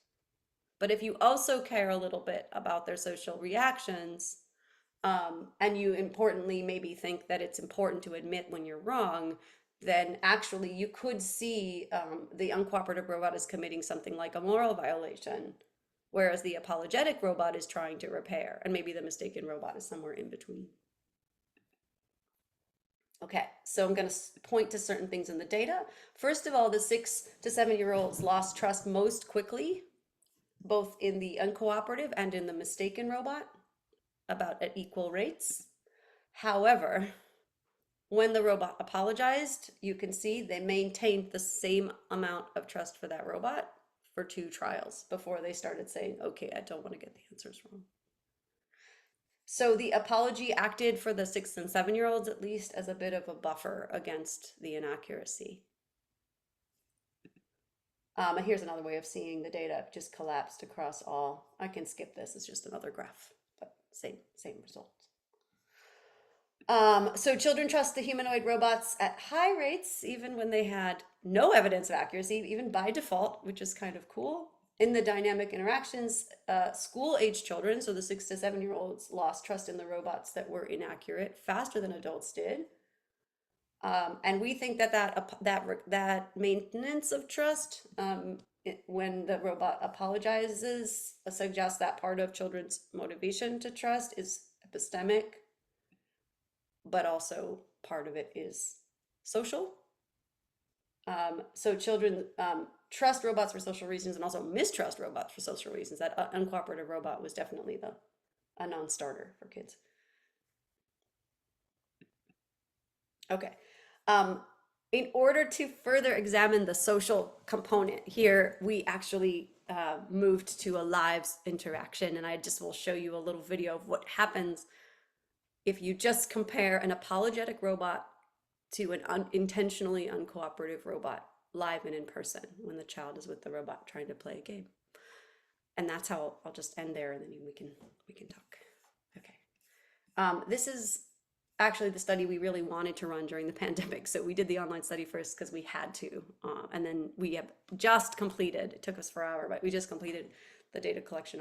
But if you also care a little bit about their social reactions, and you importantly maybe think that it's important to admit when you're wrong, then actually you could see the uncooperative robot is committing something like a moral violation, whereas the apologetic robot is trying to repair, and maybe the mistaken robot is somewhere in between. Okay, so I'm going to point to certain things in the data. First of all, the 6 to 7-year-olds lost trust most quickly, both in the uncooperative and in the mistaken robot, about at equal rates. However, when the robot apologized, you can see they maintained the same amount of trust for that robot for 2 trials before they started saying, okay, I don't want to get the answers wrong. So the apology acted for the 6 and 7-year-olds at least as a bit of a buffer against the inaccuracy. Here's another way of seeing the data just collapsed across all. I can skip this, it's just another graph, but same results. So children trust the humanoid robots at high rates, even when they had no evidence of accuracy, even by default, which is kind of cool. In the dynamic interactions, school-age children, so the 6 to 7-year-olds, lost trust in the robots that were inaccurate faster than adults did. And we think that maintenance of trust, when the robot apologizes, suggests that part of children's motivation to trust is epistemic, but also part of it is social. So children trust robots for social reasons and also mistrust robots for social reasons. That uncooperative robot was definitely a non-starter for kids. Okay. In order to further examine the social component here, we actually moved to a live interaction, and I just will show you a little video of what happens if you just compare an apologetic robot to an intentionally uncooperative robot, live and in person, when the child is with the robot trying to play a game. And that's how I'll just end there, and then we can talk. Okay. This is actually the study we really wanted to run during the pandemic. So we did the online study first because we had to, and then we have just completed. It took us 4 hours, but we just completed the data collection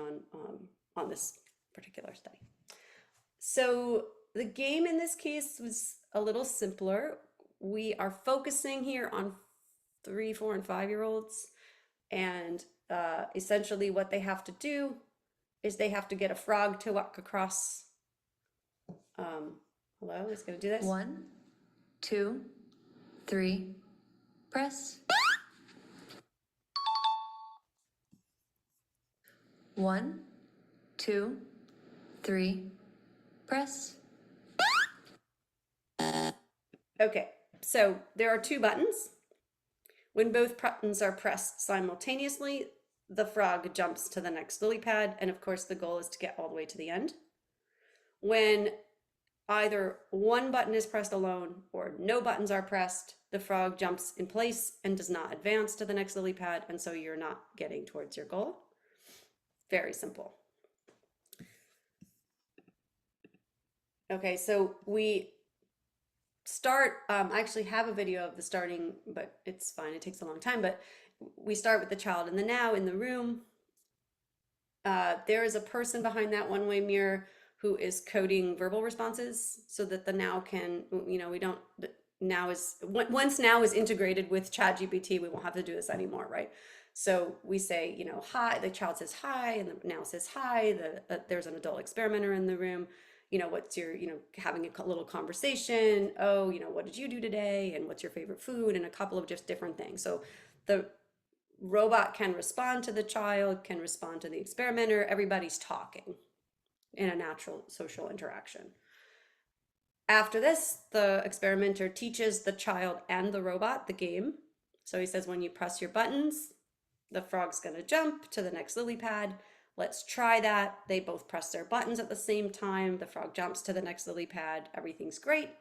on this particular study. So the game in this case was a little simpler. We are focusing here on 3, 4, and 5-year-olds, and essentially what they have to do is they have to get a frog to walk across. Hello, who's gonna do this? 1, 2, 3, press. 1, 2, 3, press. Okay, so there are 2 buttons. When both buttons are pressed simultaneously, the frog jumps to the next lily pad, and of course the goal is to get all the way to the end. When either one button is pressed alone or no buttons are pressed, the frog jumps in place and does not advance to the next lily pad, and so you're not getting towards your goal. Very simple. Okay, so we start, I actually have a video of the starting, but it's fine, it takes a long time, but we start with the child in the now in the room. There is a person behind that one-way mirror who is coding verbal responses so that the now can, we don't, now is, once now is integrated with ChatGPT, we won't have to do this anymore, right? So we say, hi, the child says hi, and the now says hi, there's an adult experimenter in the room, what's your, having a little conversation, oh, what did you do today, and what's your favorite food, and a couple of just different things. So the robot can respond to the child, can respond to the experimenter, everybody's talking in a natural social interaction. After this, the experimenter teaches the child and the robot the game. So he says, when you press your buttons, the frog's gonna jump to the next lily pad. Let's try that. They both press their buttons at the same time. The frog jumps to the next lily pad. Everything's great.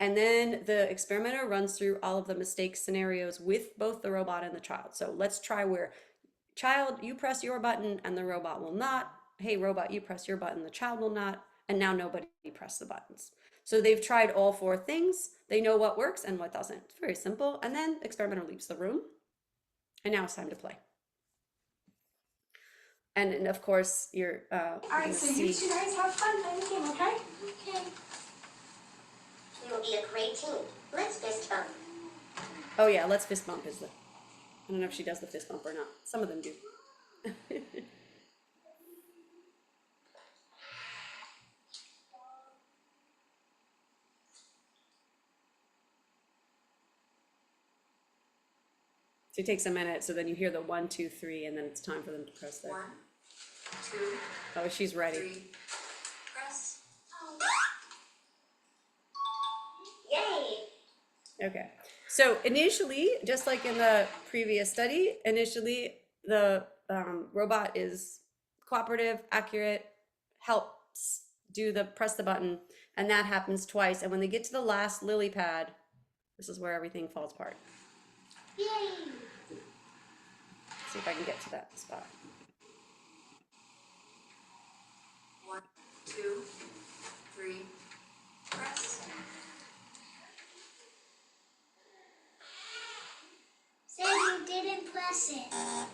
And then the experimenter runs through all of the mistake scenarios with both the robot and the child. So let's try where, child, you press your button and the robot will not. Hey, robot, you press your button, the child will not. And now nobody pressed the buttons. So they've tried all 4 things. They know what works and what doesn't. It's very simple. And then the experimenter leaves the room. And now it's time to play. And of course, you're All right, so you two guys have fun playing the game, okay? Okay. We will be a great team. Let's fist bump. Oh yeah, let's fist bump is the, I don't know if she does the fist bump or not. Some of them do. So it takes a minute, so then you hear the 1, 2, 3, and then it's time for them to press their. 1, 2, Oh, she's ready. 3, press. Yay! Okay. So initially, just like in the previous study, initially the robot is cooperative, accurate, helps do the press the button, and that happens twice. And when they get to the last lily pad, this is where everything falls apart. Yay! See if I can get to that spot. 1, 2, 3, press. Said you didn't press it. Ha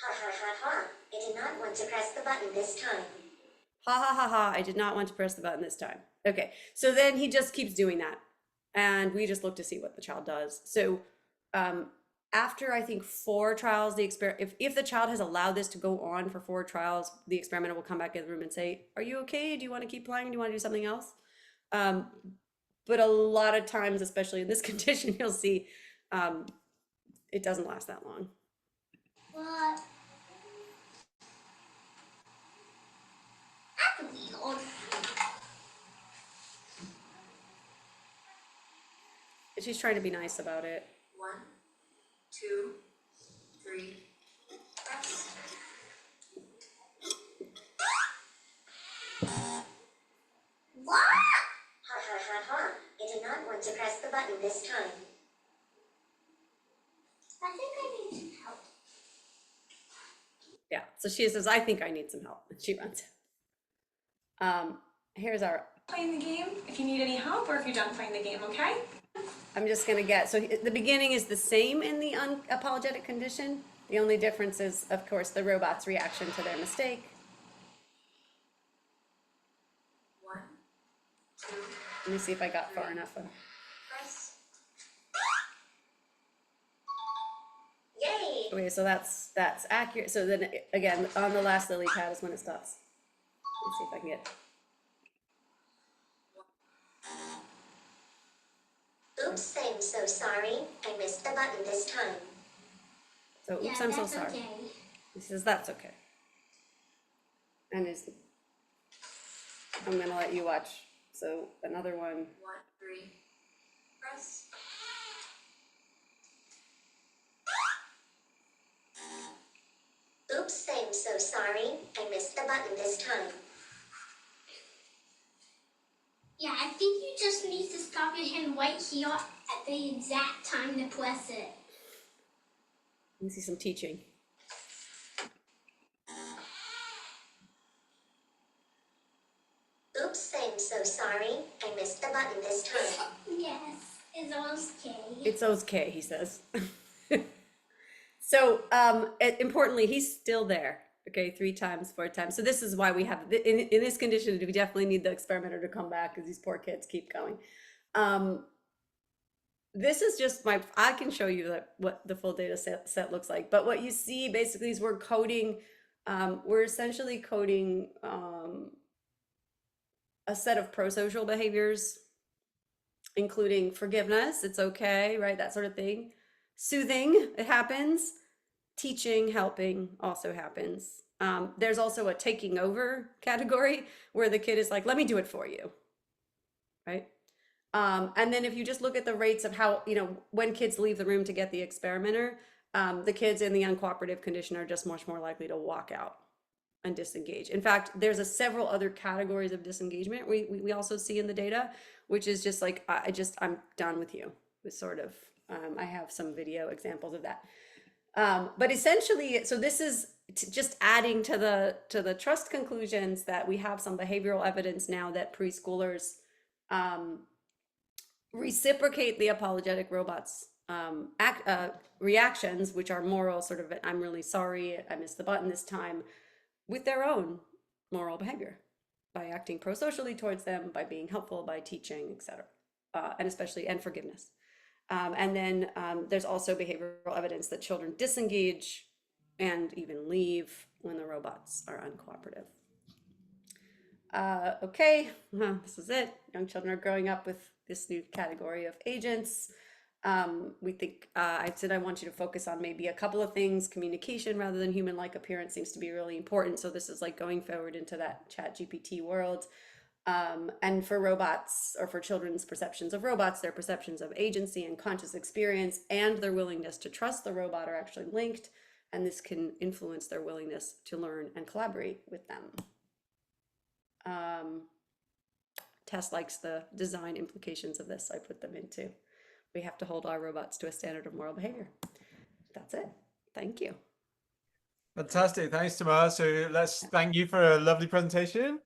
ha ha ha. I did not want to press the button this time. Ha ha ha ha, I did not want to press the button this time. Okay, so then he just keeps doing that. And we just look to see what the child does. So after I think 4 trials, if the child has allowed this to go on for 4 trials, the experimenter will come back in the room and say, are you okay? Do you want to keep playing? Do you want to do something else? But a lot of times, especially in this condition, you'll see it doesn't last that long. What? I can be on. She's trying to be nice about it. 1, 2, 3, press. What? Ha ha ha ha. I did not want to press the button this time. I think I need some help. Yeah, so she says, I think I need some help. And she runs. Here's our, Playing the game if you need any help or if you're done playing the game, okay? I'm just gonna get, so the beginning is the same in the unapologetic condition. The only difference is, of course, the robot's reaction to their mistake. 1, 2, Let me see if I got far enough. press. Yay! Okay, so that's accurate. So then again, on the last lily pad is when it stops. Let's see if I can get. Oops, I'm so sorry. I missed the button this time. So oops, I'm so sorry. He says that's okay. And I'm gonna let you watch. So another one. 1, 3, press. Oops, I'm so sorry. I missed the button this time. Yeah, I think you just need to stop your hand right here at the exact time to press it. Let me see some teaching. I'm so sorry. I missed the button this time. Yes, it's okay. It's okay, he says. So, importantly, he's still there. Okay, 3 times, 4 times. So this is why we have in this condition, we definitely need the experimenter to come back because these poor kids keep going. This is just I can show you what the full data set looks like. But what you see basically is we're essentially coding a set of pro-social behaviors, including forgiveness, it's okay, right? That sort of thing. Soothing, it happens. Teaching, helping also happens. There's also a taking over category where the kid is like, let me do it for you, right? And then if you just look at the rates of how, when kids leave the room to get the experimenter, the kids in the uncooperative condition are just much more likely to walk out and disengage. In fact, there's several other categories of disengagement we also see in the data, which is just like, I'm done with you. It's sort of, I have some video examples of that. But essentially, so this is just adding to the trust conclusions that we have some behavioral evidence now that preschoolers reciprocate the apologetic robots reactions, which are moral, sort of, I'm really sorry, I missed the button this time, with their own moral behavior, by acting pro-socially towards them, by being helpful, by teaching, etc., and forgiveness. And then there's also behavioral evidence that children disengage and even leave when the robots are uncooperative. Okay, this is it. Young children are growing up with this new category of agents. We think, I said I want you to focus on maybe a couple of things. Communication rather than human-like appearance seems to be really important. So this is like going forward into that ChatGPT world. And for robots, or for children's perceptions of robots, their perceptions of agency and conscious experience and their willingness to trust the robot are actually linked, and this can influence their willingness to learn and collaborate with them. Tess likes the design implications of this, so I put them into. We have to hold our robots to a standard of moral behavior. That's it. Thank you. Fantastic. Thanks, Tamar. So let's thank you for a lovely presentation.